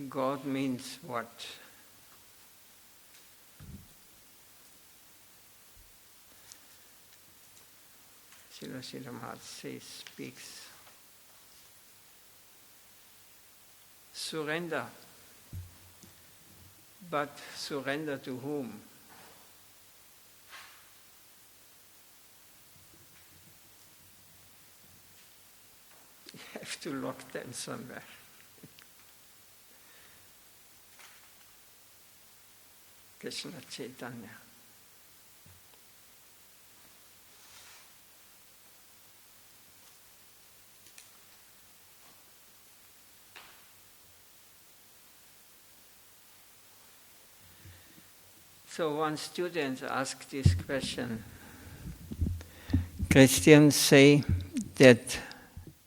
God means what? Srila Maharaj speaks. Surrender. But surrender to whom? You have to lock them somewhere. Krishna Chaitanya. So one student asked this question. Christians say that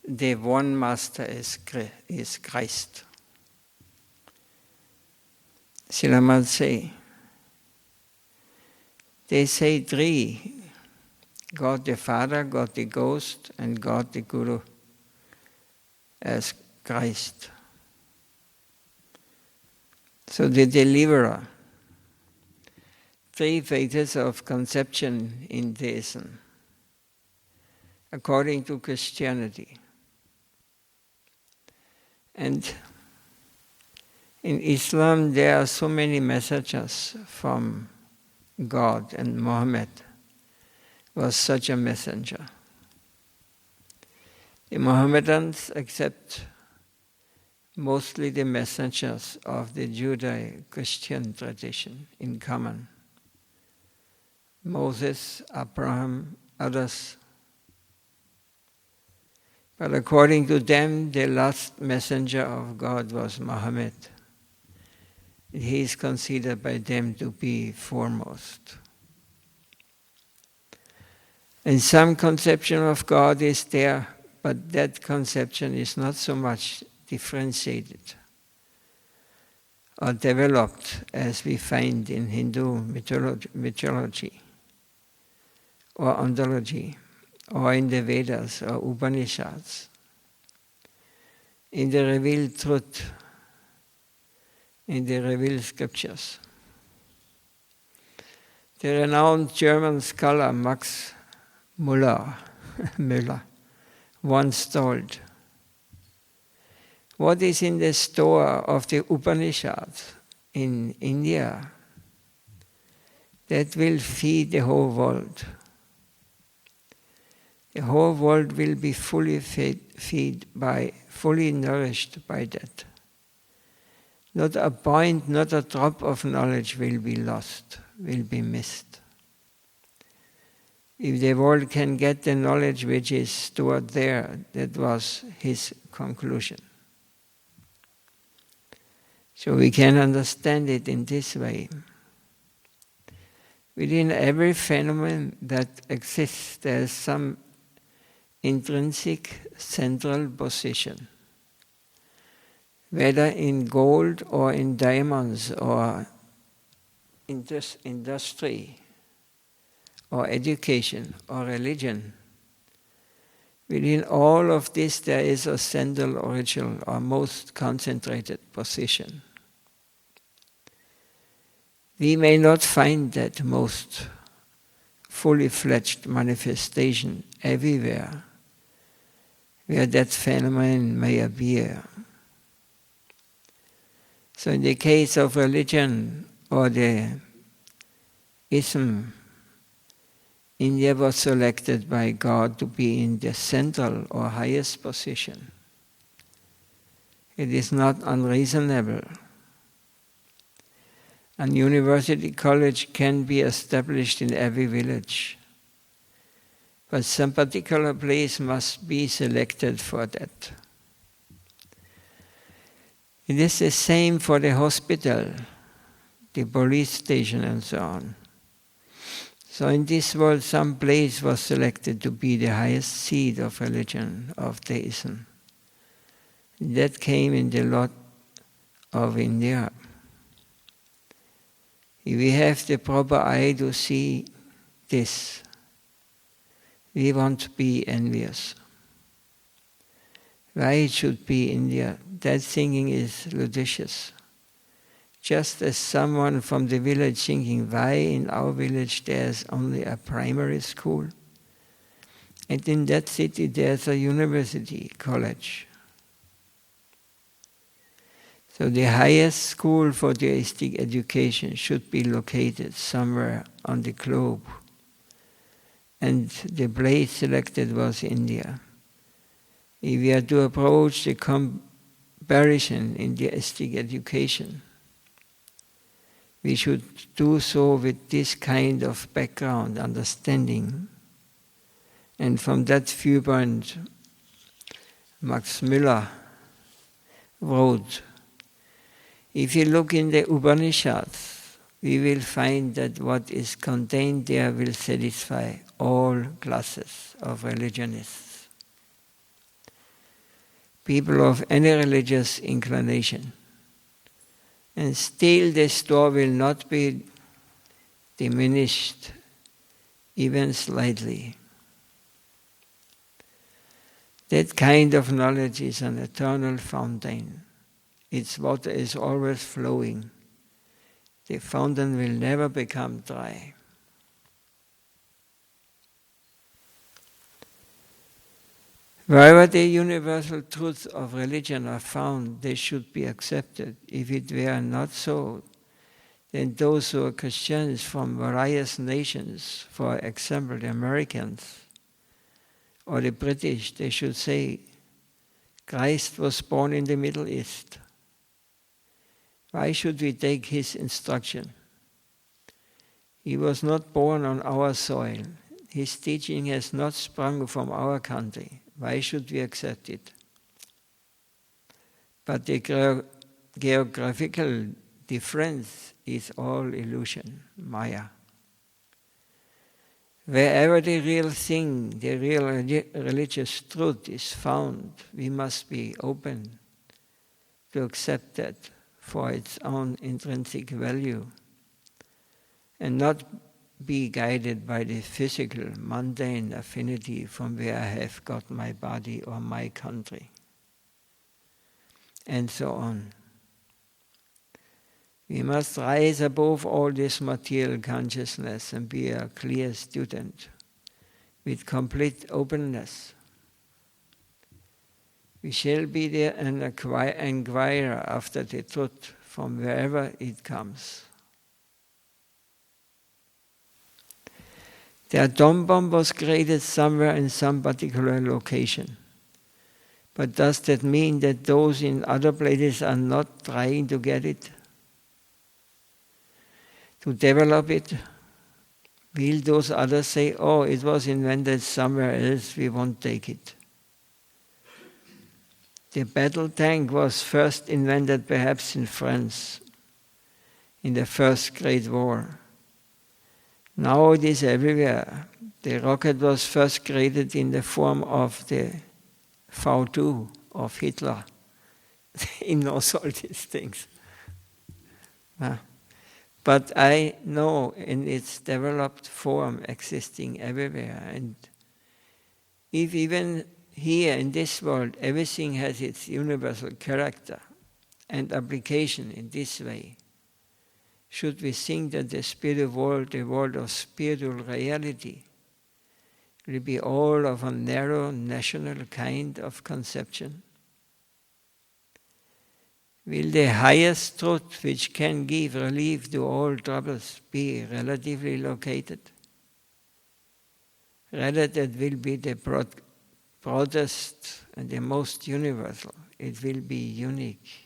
the one master is Christ. Srila say, they say three, God the Father, God the Ghost, and God the Guru as Christ. So the deliverer. Three phases of conception in theism, according to Christianity. And in Islam, there are so many messages from God, and Muhammad was such a messenger. The Mohammedans accept mostly the messengers of the Judeo-Christian tradition in common. Moses, Abraham, others. But according to them, the last messenger of God was Muhammad. He is considered by them to be foremost. And some conception of God is there, but that conception is not so much differentiated or developed as we find in Hindu mythology or ontology, or in the Vedas or Upanishads, in the revealed truth, in the revealed scriptures. The renowned German scholar Max Müller once told, what is in the store of the Upanishads in India that will feed the whole world? The whole world will be fully fully nourished by that. Not a point, not a drop of knowledge will be lost, will be missed. If the world can get the knowledge which is stored there, that was his conclusion. So we can understand it in this way. Within every phenomenon that exists, there is some intrinsic central position, whether in gold or in diamonds or industry or education or religion. Within all of this there is a central original or most concentrated position. We may not find that most fully fledged manifestation everywhere where that phenomenon may appear. So in the case of religion or the ism, India was selected by God to be in the central or highest position. It is not unreasonable. A university college can be established in every village, but some particular place must be selected for that. It is the same for the hospital, the police station and so on. So in this world some place was selected to be the highest seat of religion, of theism. That came in the lot of India. If we have the proper eye to see this, we won't be envious. Why it should be India? That thinking is ludicrous. Just as someone from the village thinking, why in our village there's only a primary school? And in that city there's a university, college. So the highest school for theistic education should be located somewhere on the globe. And the place selected was India. If we are to approach the comparison in theistic education, we should do so with this kind of background understanding. And from that viewpoint, Max Müller wrote, if you look in the Upanishads, we will find that what is contained there will satisfy all classes of religionists. People of any religious inclination. And still the store will not be diminished, even slightly. That kind of knowledge is an eternal fountain. Its water is always flowing. The fountain will never become dry. Wherever the universal truths of religion are found, they should be accepted. If it were not so, then those who are Christians from various nations, for example the Americans or the British, they should say, Christ was born in the Middle East. Why should we take his instruction? He was not born on our soil. His teaching has not sprung from our country. Why should we accept it? But the geographical difference is all illusion, Maya. Wherever the real thing, the real religious truth is found, we must be open to accept that for its own intrinsic value and not be guided by the physical, mundane affinity from where I have got my body or my country, and so on. We must rise above all this material consciousness and be a clear student with complete openness. We shall be there an inquirer after the truth from wherever it comes. The atom bomb was created somewhere in some particular location. But does that mean that those in other places are not trying to get it? To develop it? Will those others say, oh, it was invented somewhere else, we won't take it? The battle tank was first invented perhaps in France in the First Great War. Now it is everywhere. The rocket was first created in the form of the V2 of Hitler. He knows all these things. But I know in its developed form existing everywhere. And if even here in this world everything has its universal character and application in this way, should we think that the spirit world, the world of spiritual reality, will be all of a narrow national kind of conception? Will the highest truth which can give relief to all troubles be relatively located? Rather, that will be the broadest and the most universal. It will be unique.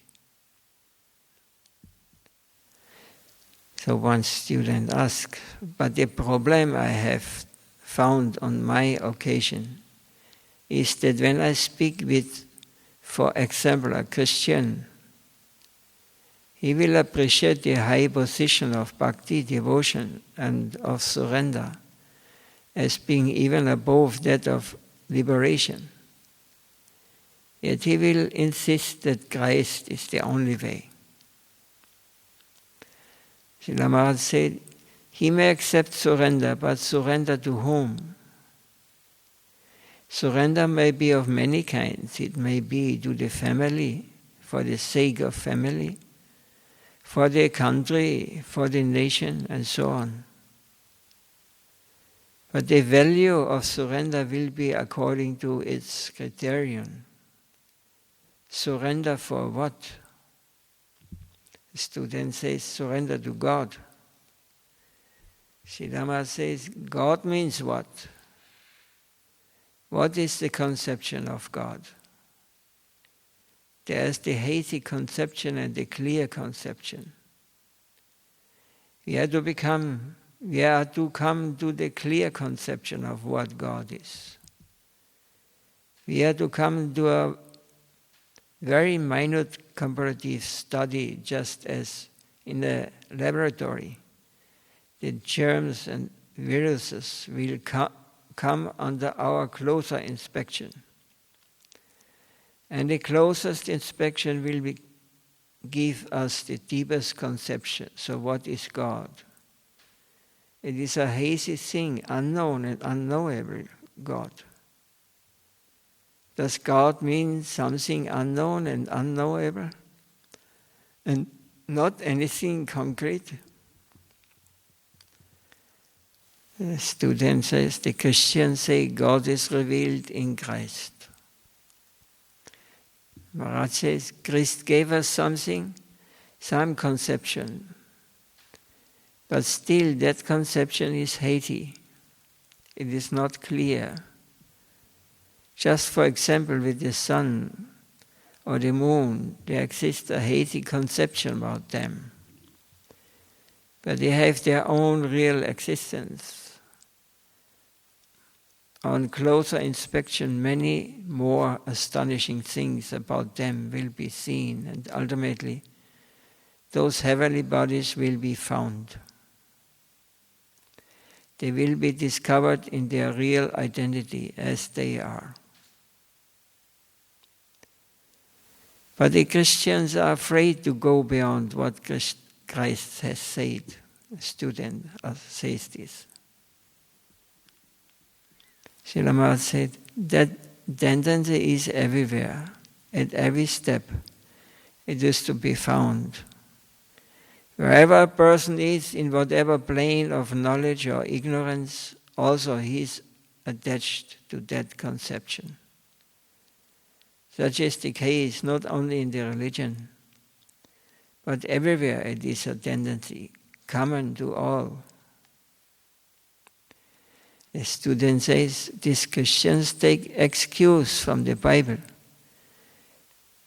So one student asked, but the problem I have found on my occasion is that when I speak with, for example, a Christian, he will appreciate the high position of bhakti, devotion, and of surrender as being even above that of liberation. Yet he will insist that Christ is the only way. Srila Maharaj said, he may accept surrender, but surrender to whom? Surrender may be of many kinds. It may be to the family, for the sake of family, for the country, for the nation, and so on. But the value of surrender will be according to its criterion. Surrender for what? The student says, surrender to God. Sridhar says, God means what? What is the conception of God? There is the hazy conception and the clear conception. We are to come to the clear conception of what God is. We are to come to a very minute comparative study, just as in a laboratory. The germs and viruses will come under our closer inspection. And the closest inspection will give us the deepest conception. So what is God? It is a hazy thing, unknown and unknowable, God. Does God mean something unknown and unknowable? And not anything concrete? The student says, the Christians say God is revealed in Christ. Maharaj says, Christ gave us something, some conception. But still that conception is hazy. It is not clear. Just for example, with the sun or the moon, there exists a hazy conception about them. But they have their own real existence. On closer inspection, many more astonishing things about them will be seen, and ultimately those heavenly bodies will be found. They will be discovered in their real identity as they are. But the Christians are afraid to go beyond what Christ has said. A student says this. Srila Maharaj said, that tendency is everywhere, at every step. It is to be found. Wherever a person is, in whatever plane of knowledge or ignorance, also he is attached to that conception. Such is the case not only in the religion, but everywhere it is a tendency, common to all. The student says, these Christians take excuse from the Bible.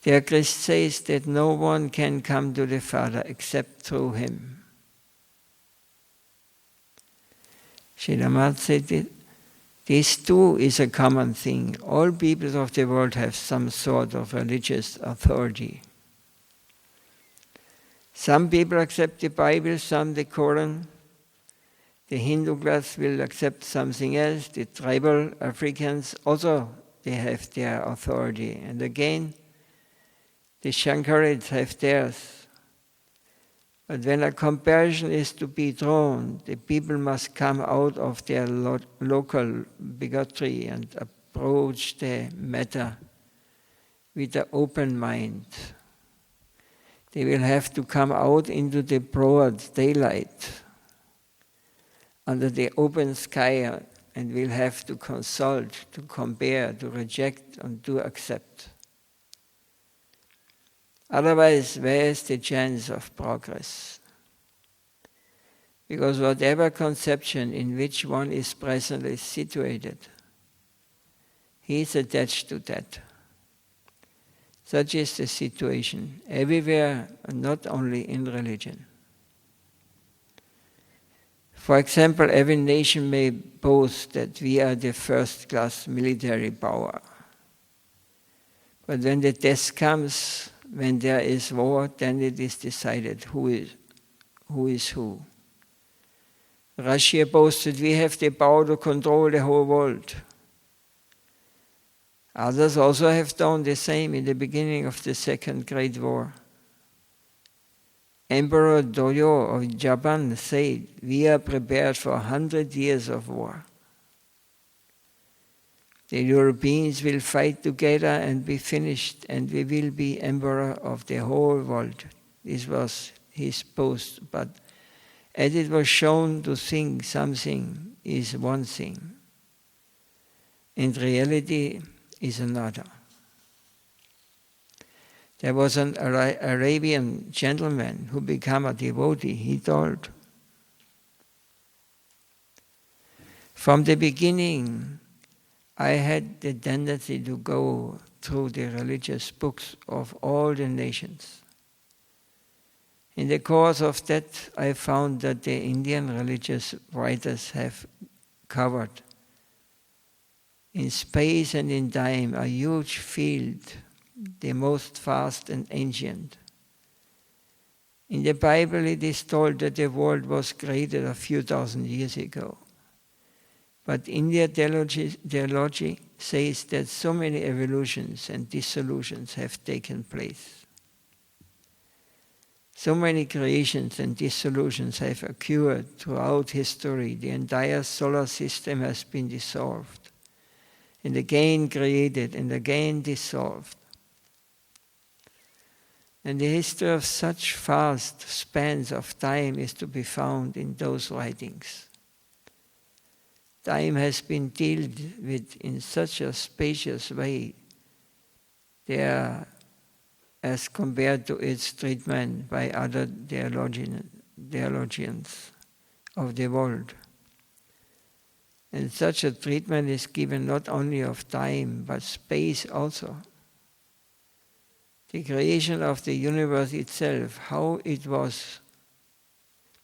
Their Christ says that no one can come to the Father except through him. Srila Maharaj said that this too is a common thing. All peoples of the world have some sort of religious authority. Some people accept the Bible, some the Quran. The Hindu class will accept something else. The tribal Africans also, they have their authority. And again, the Shankarites have theirs. But when a comparison is to be drawn, the people must come out of their local bigotry and approach the matter with an open mind. They will have to come out into the broad daylight, under the open sky, and will have to consult, to compare, to reject, and to accept. Otherwise, where is the chance of progress? Because whatever conception in which one is presently situated, he is attached to that. Such is the situation everywhere, and not only in religion. For example, every nation may boast that we are the first-class military power. But when the test comes, when there is war, then it is decided who is who. Russia boasted, we have the power to control the whole world. Others also have done the same in the beginning of the Second Great War. Emperor Doyo of Japan said, we are prepared for 100 years of war. The Europeans will fight together and be finished, and we will be emperor of the whole world. This was his boast, but as it was shown to think something is one thing, in reality is another. There was an Arabian gentleman who became a devotee. He told, from the beginning, I had the tendency to go through the religious books of all the nations. In the course of that, I found that the Indian religious writers have covered in space and in time a huge field, the most vast and ancient. In the Bible it is told that the world was created a few thousand years ago. But Indian theology says that so many evolutions and dissolutions have taken place. So many creations and dissolutions have occurred throughout history. The entire solar system has been dissolved, and again created, and again dissolved. And the history of such vast spans of time is to be found in those writings. Time has been dealt with in such a spacious way there as compared to its treatment by other theologians of the world. And such a treatment is given not only of time, but space also. The creation of the universe itself, how it was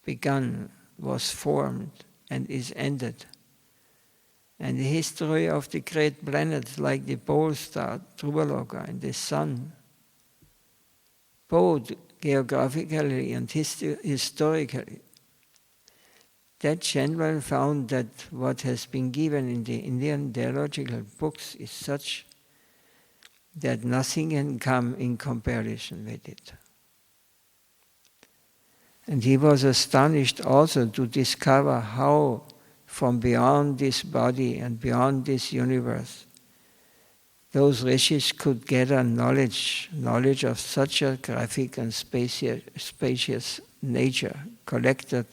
begun, was formed, and is ended. And the history of the great planets like the pole star, Dhruva, and the sun, both geographically and historically. That gentleman found that what has been given in the Indian theological books is such that nothing can come in comparison with it. And he was astonished also to discover how from beyond this body and beyond this universe, those rishis could gather knowledge of such a graphic and spacious nature collected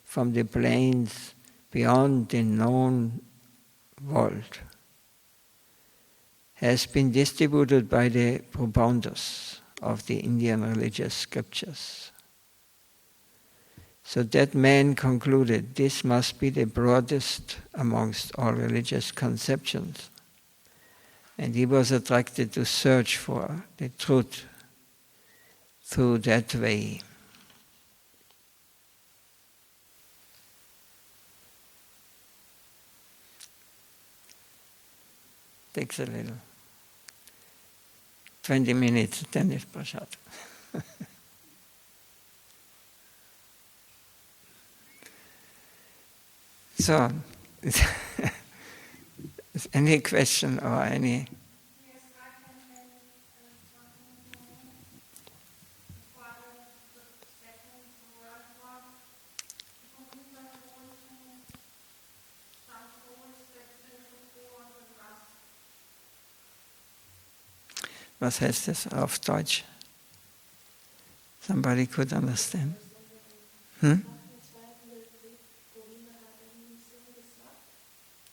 from the planes beyond the known world, has been distributed by the propounders of the Indian religious scriptures. So that man concluded this must be the broadest amongst all religious conceptions. And he was attracted to search for the truth through that way. Takes a little. 20 minutes, then it's prasad. So, any question or any? Yes, I can add something before the Second World War. Govinda told me some stories that they would go on the bus. Was heißt das auf Deutsch? Somebody could understand.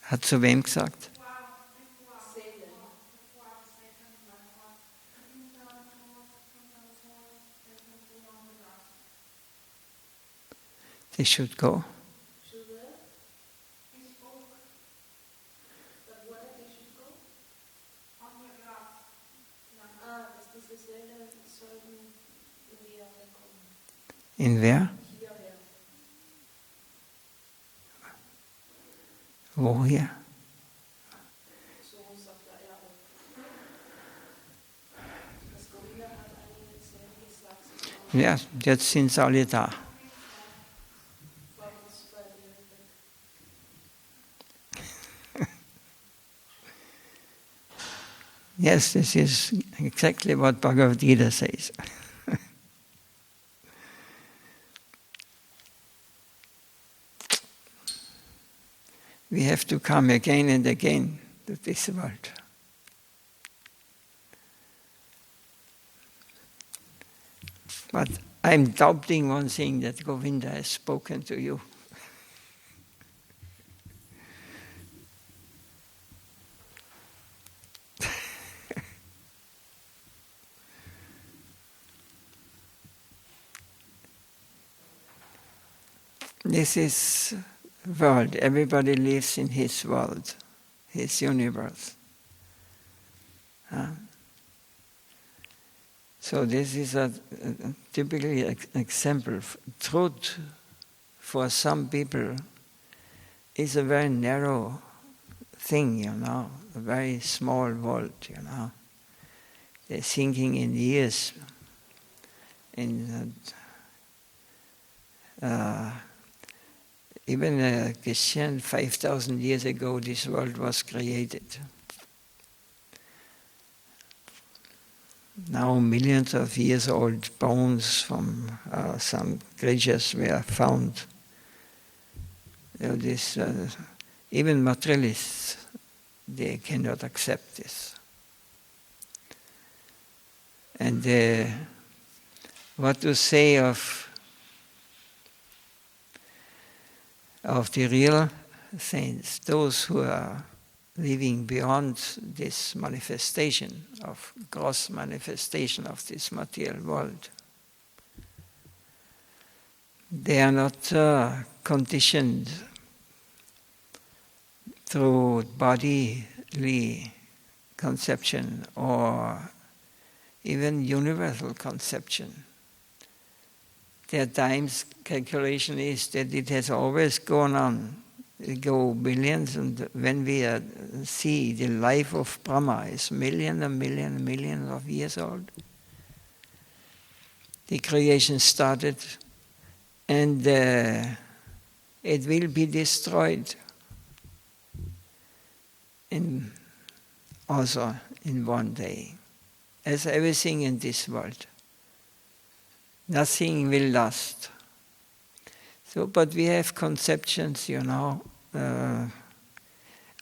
Hat zu wem gesagt? They should go. In wer? Woher? Ja, jetzt sind sie alle da. Yes, this is exactly what Bhagavad Gita says. We have to come again and again to this world. But I'm doubting one thing, that Govinda has spoken to you. This is world. Everybody lives in his world, his universe. So this is a typically example. Truth for some people is a very narrow thing, a very small world, They're thinking in years. Even Christian, 5,000 years ago, this world was created. Now millions of years old bones from some creatures were found. Even materialists, they cannot accept this. And what to say of the real saints, those who are living beyond this manifestation of gross manifestation of this material world. They are not conditioned through bodily conception or even universal conception. Their time's calculation is that it has always gone on. We go billions, and when we see the life of Brahma is millions of years old. The creation started, and it will be destroyed also in one day, as everything in this world. Nothing will last. So, but we have conceptions,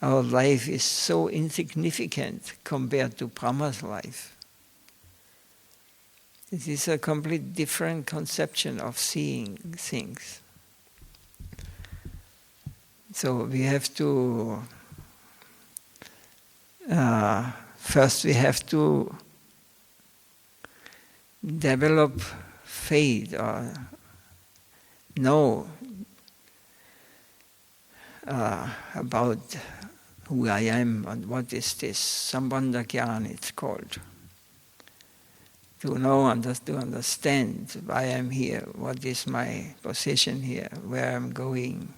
our life is so insignificant compared to Brahma's life. It is a completely different conception of seeing things. So we have to, first we have to develop faith or know about who I am and what is this Sambandha Gyan it's called. To know and to understand why I'm here, what is my position here, where I'm going,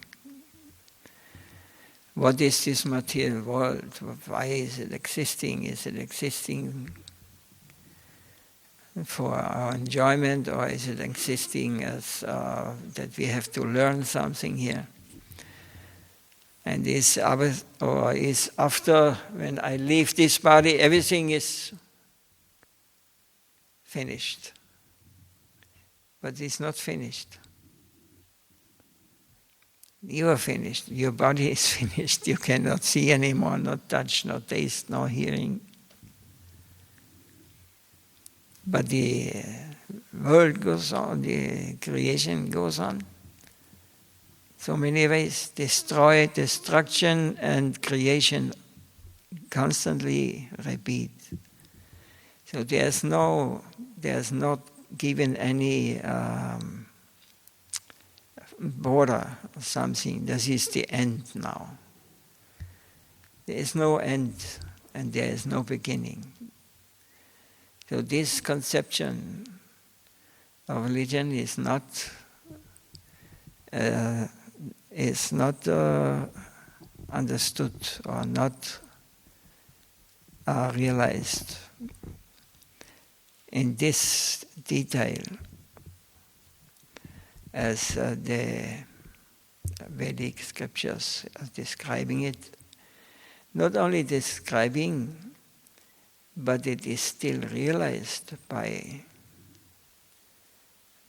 what is this material world, why is it existing? Is it existing for our enjoyment, or is it existing as that we have to learn something here? And is after, when I leave this body, everything is finished. But it's not finished. You are finished. Your body is finished. You cannot see anymore, not touch, no taste, no hearing. But the world goes on, the creation goes on. So many ways, destruction and creation constantly repeat. So there's not given any border or something. This is the end now. There is no end and there is no beginning. So this conception of religion is not understood or not realized in this detail as the Vedic scriptures are describing it. Not only describing, but it is still realized by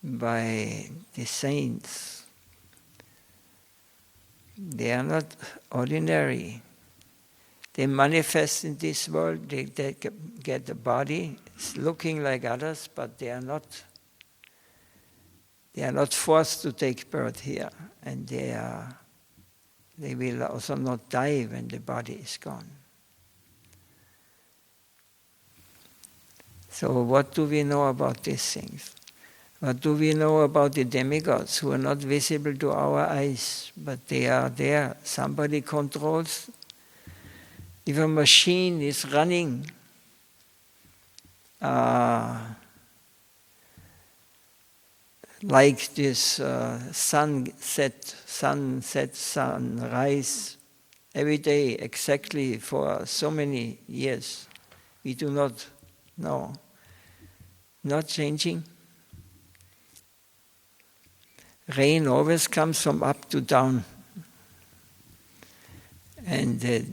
the saints. They are not ordinary. They manifest in this world, they get a body, it's looking like others, but they are not forced to take birth here, and they will also not die when the body is gone. So what do we know about these things? What do we know about the demigods who are not visible to our eyes, but they are there? Somebody controls. If a machine is running like this sunset, sunrise, every day exactly for so many years, we do not know. Not changing. Rain always comes from up to down. And the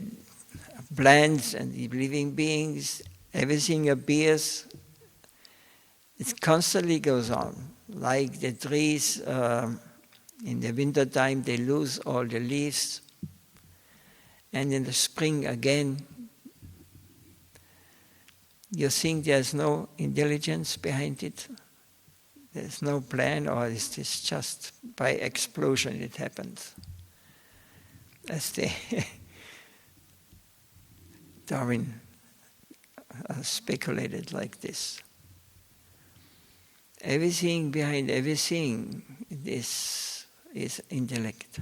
plants and the living beings, everything appears. It constantly goes on. Like the trees, in the winter time they lose all the leaves. And in the spring again. You think there's no intelligence behind it? There's no plan, or is this just by explosion it happens? As the Darwin speculated like this. Everything behind everything is intellect.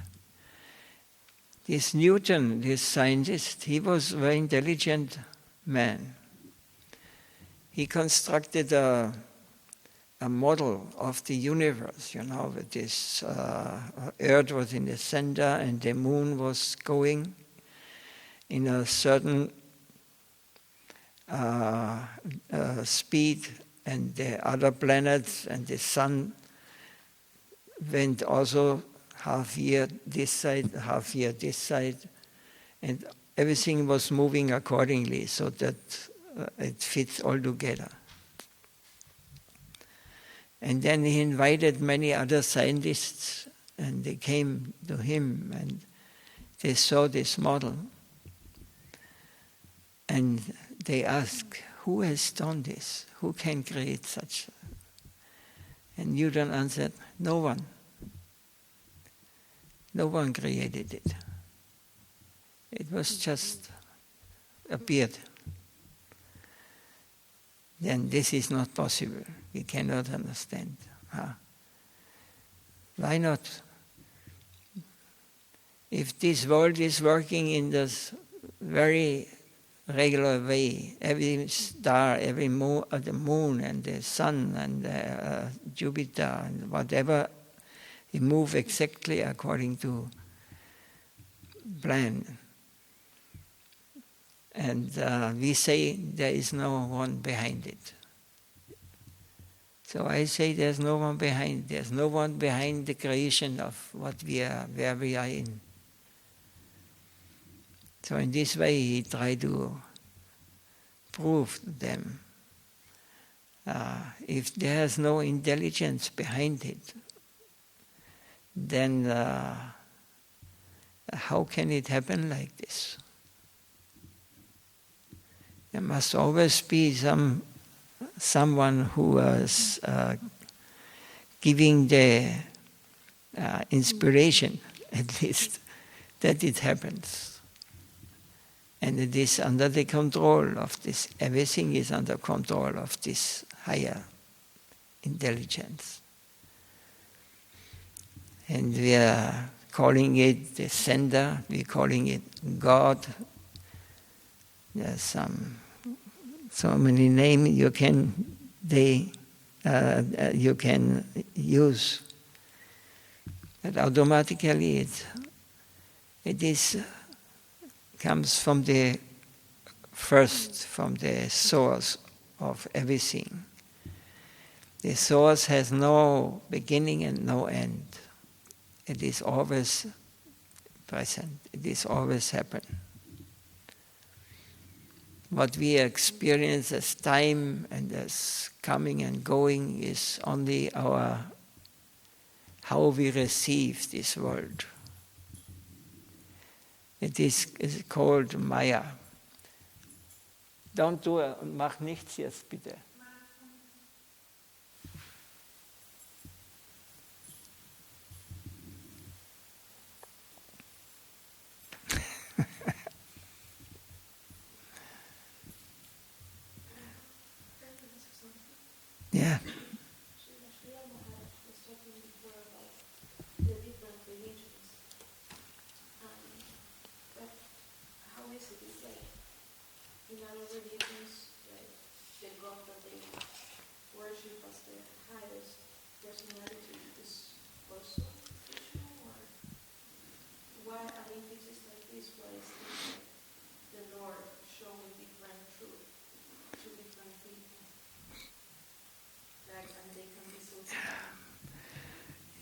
This Newton, this scientist, he was a very intelligent man. He constructed a model of the universe, with this Earth was in the center and the moon was going in a certain speed, and the other planets and the sun went also half year this side, half year this side, and everything was moving accordingly so that it fits all together. And then he invited many other scientists, and they came to him and they saw this model. And they asked, who has done this? Who can create such? And Newton answered, no one. No one created it. It was just appeared. Then this is not possible. We cannot understand. Why not? If this world is working in this very regular way, every star, every moon, the moon and the sun and Jupiter and whatever, they move exactly according to plan. And we say there is no one behind it. So I say there's no one behind. There's no one behind the creation of what we are, where we are in. So in this way he tried to prove to them, if there's no intelligence behind it, then how can it happen like this? There must always be someone who is giving the inspiration, at least, that it happens. And it is under the control of this, everything is under control of this higher intelligence. And we are calling it the sender, we're calling it God. There's so many names you can use, but automatically it comes from the first, from the source of everything. The source has no beginning and no end. It is always present. It is always happening. What we experience as time and as coming and going is only how we receive this world. It is called Maya. Don't do it, mach nichts jetzt bitte. Yeah. Srila Maharaj was talking before about the different religions. But how is it? It's like in other religions, like the God that they worship as the highest personality is also Krishna, or why, I mean, if it is like this, why is it like the Lord showing different truth to different people? Like, and they can be so different.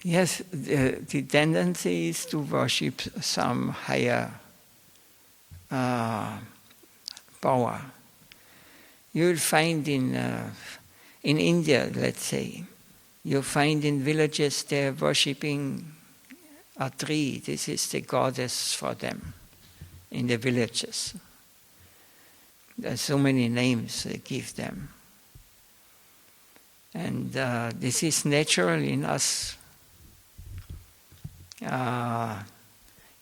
Yes, the tendency is to worship some higher power. You'll find in India, let's say, you'll find in villages they're worshipping a tree. This is the goddess for them in the villages. There's so many names they give them. And this is natural in us.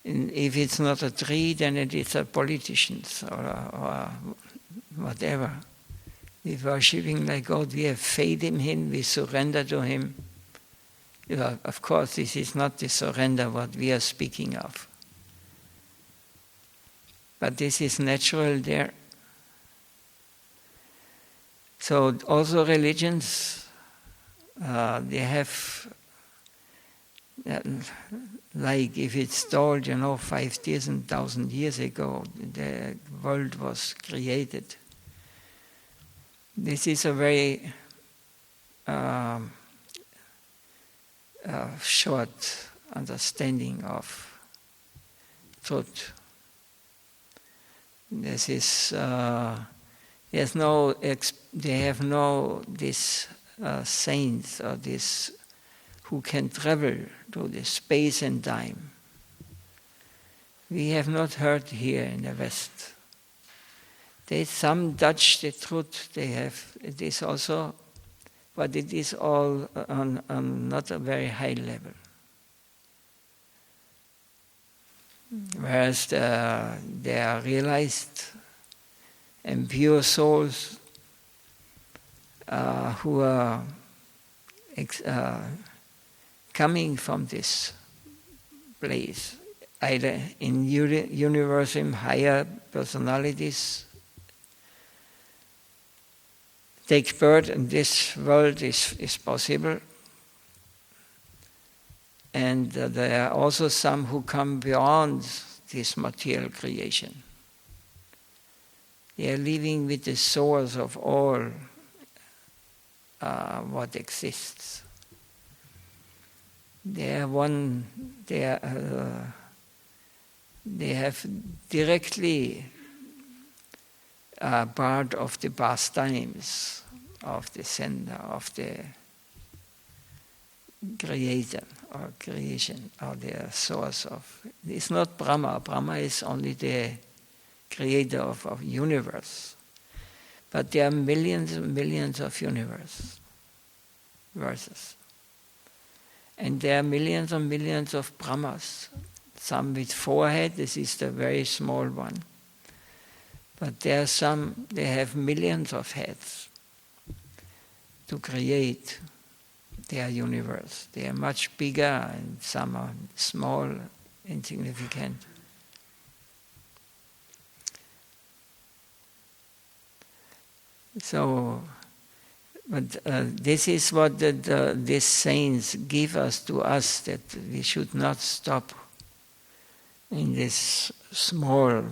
If it's not a tree, then it is a politician or whatever. We're worshipping like God. We have faith in Him. We surrender to Him. Of course, this is not the surrender what we are speaking of. But this is natural there. So also religions, they have, like if it's told, 5,000 years ago, the world was created. This is a very short understanding of truth. This is they have no this saints or this who can travel to the space and time. We have not heard here in the West. Some touch the truth. They have it is also, but it is all on not a very high level. Whereas they are realized and pure souls who are coming from this place, either in universe, in higher personalities, take birth in this world is possible. And there are also some who come beyond this material creation. They are living with the source of all what exists. They have directly part of the pastimes of the sender, of the creator or creation, or the source of. It's not Brahma. Brahma is only the creator of universe. But there are millions and millions of verses. And there are millions and millions of Brahmas. Some with 4 heads, this is the very small one. But there are some, they have millions of heads to create their universe. They are much bigger and some are small, insignificant. So, but this is what these saints give us to us, that we should not stop in this small,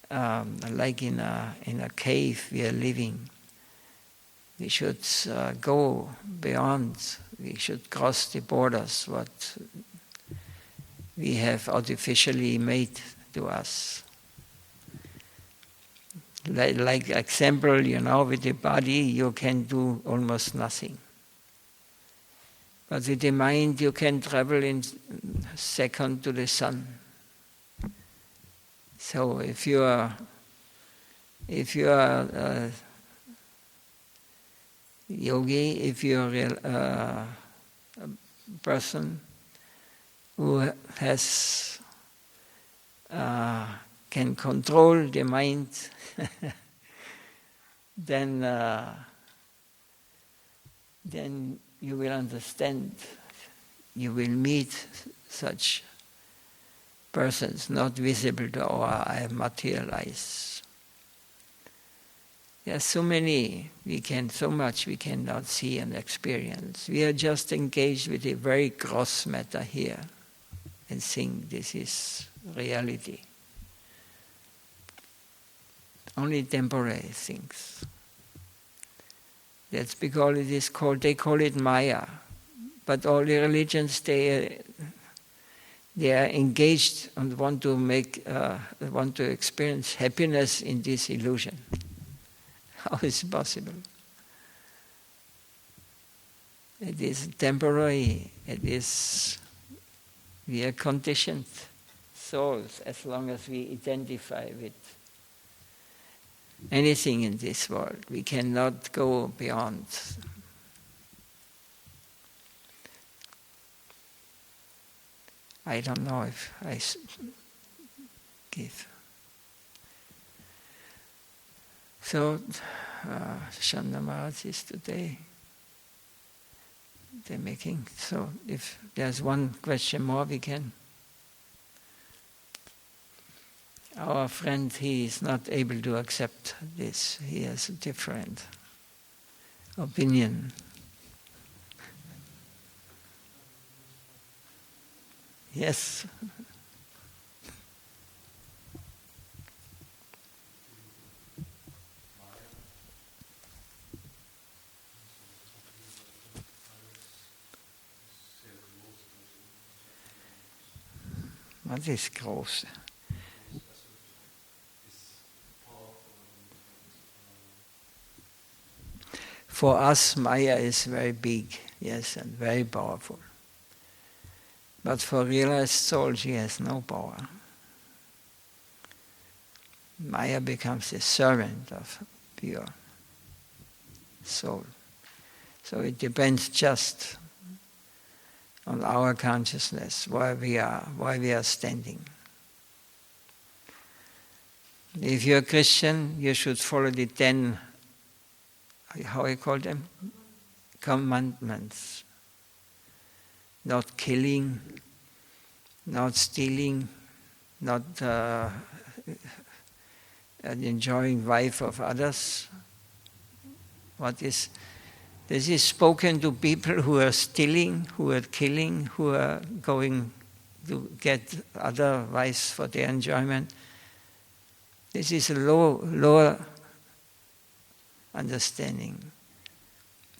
like in a cave we are living. We should go beyond. We should cross the borders what we have artificially made to us. Like example, with the body you can do almost nothing. But with the mind you can travel in a second to the sun. So if you are If you are a yogi, if you are a person who has can control the mind, then you will understand. You will meet such persons, not visible to our eye, materialized. There are so much we cannot see and experience. We are just engaged with a very gross matter here and think this is reality. Only temporary things. That's because it is called, they call it Maya. But all the religions, they are engaged and want to experience happiness in this illusion. How is it possible? It is temporary. We are conditioned souls as long as we identify with anything in this world. We cannot go beyond. I don't know if I give. So, Shanda Maharaj is today, they're making, so if there's one question more, we can. Our friend, he is not able to accept this. He has a different opinion. Yes. What is groß? For us, Maya is very big, yes, and very powerful. But for realized soul, she has no power. Maya becomes a servant of pure soul. So it depends just on our consciousness, why we are standing. If you're a Christian, you should follow the 10, how I call them? Commandments. Not killing, not stealing, not enjoying wife of others. This is spoken to people who are stealing, who are killing, who are going to get other wives for their enjoyment. This is a lower understanding.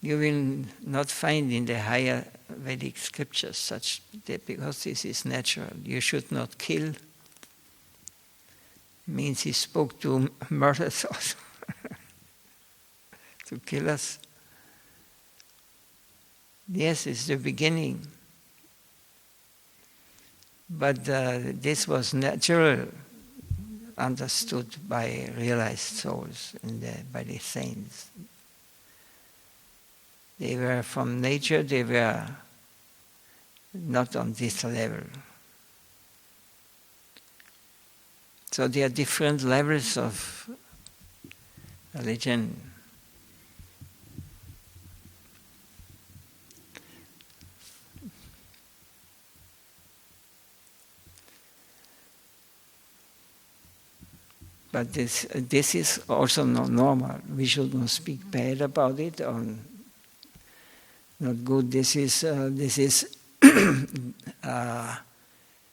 You will not find in the higher Vedic scriptures such that, because this is natural. You should not kill. Means he spoke to murderers also, to kill us. Yes, it's the beginning. But this was natural, understood by realized souls and by the saints. They were from nature, they were not on this level. So there are different levels of religion. But this is also not normal. We should not speak bad about it or not good. This is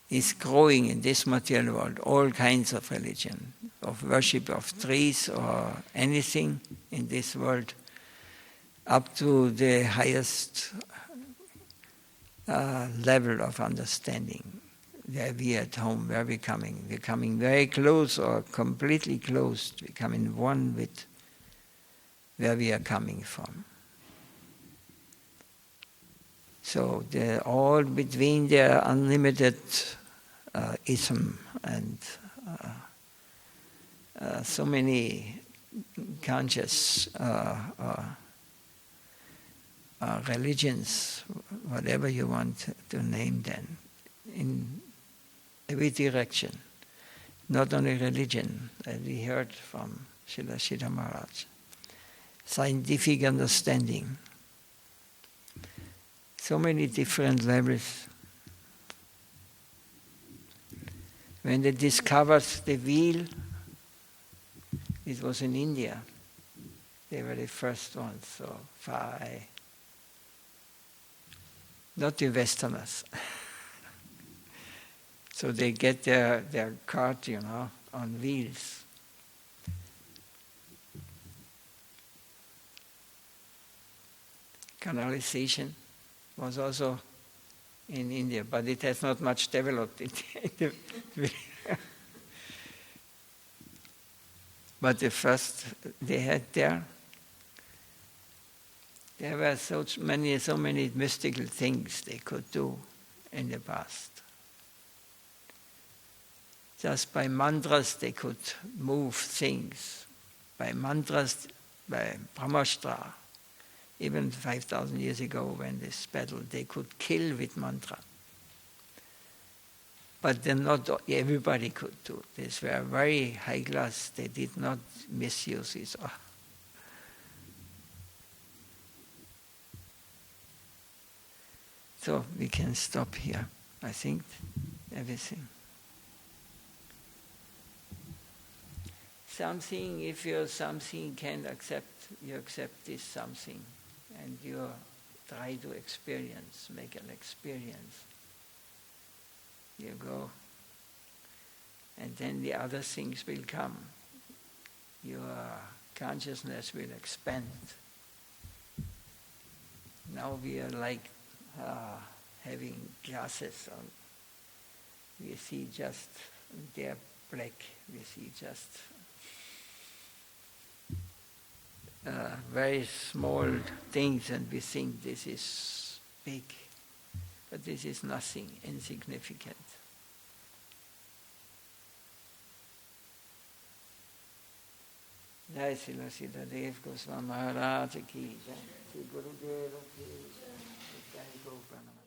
is growing in this material world. All kinds of religion, of worship of trees or anything in this world, up to the highest level of understanding. Where we at home, where we're coming very close or completely closed, becoming one with where we are coming from. So they're all between their unlimited ism and so many conscious religions, whatever you want to name them, in every direction. Not only religion, as we heard from Srila Maharaj. Scientific understanding. So many different levels. When they discovered the wheel, it was in India. They were the first ones, so far. Not the Westerners. So they get their cart, on wheels. Canalization was also in India, but it has not much developed. But the first they had there were so many mystical things they could do in the past. Just by mantras they could move things. By mantras, by Brahmastra. Even 5,000 years ago when this battle, they could kill with mantra. But then not everybody could do. These were very high class. They did not misuse it. So we can stop here. I think everything. Something, if you're something can accept, you accept this something. And you try to experience, make an experience. You go, and then the other things will come. Your consciousness will expand. Now we are like having glasses on. We see just, they're black, we see just very small things, and we think this is big, but this is nothing, insignificant. Jai Srila Dev-Goswami Maharaj ki Jai, Sri Gurudeva ki Jai, Jai Gopala.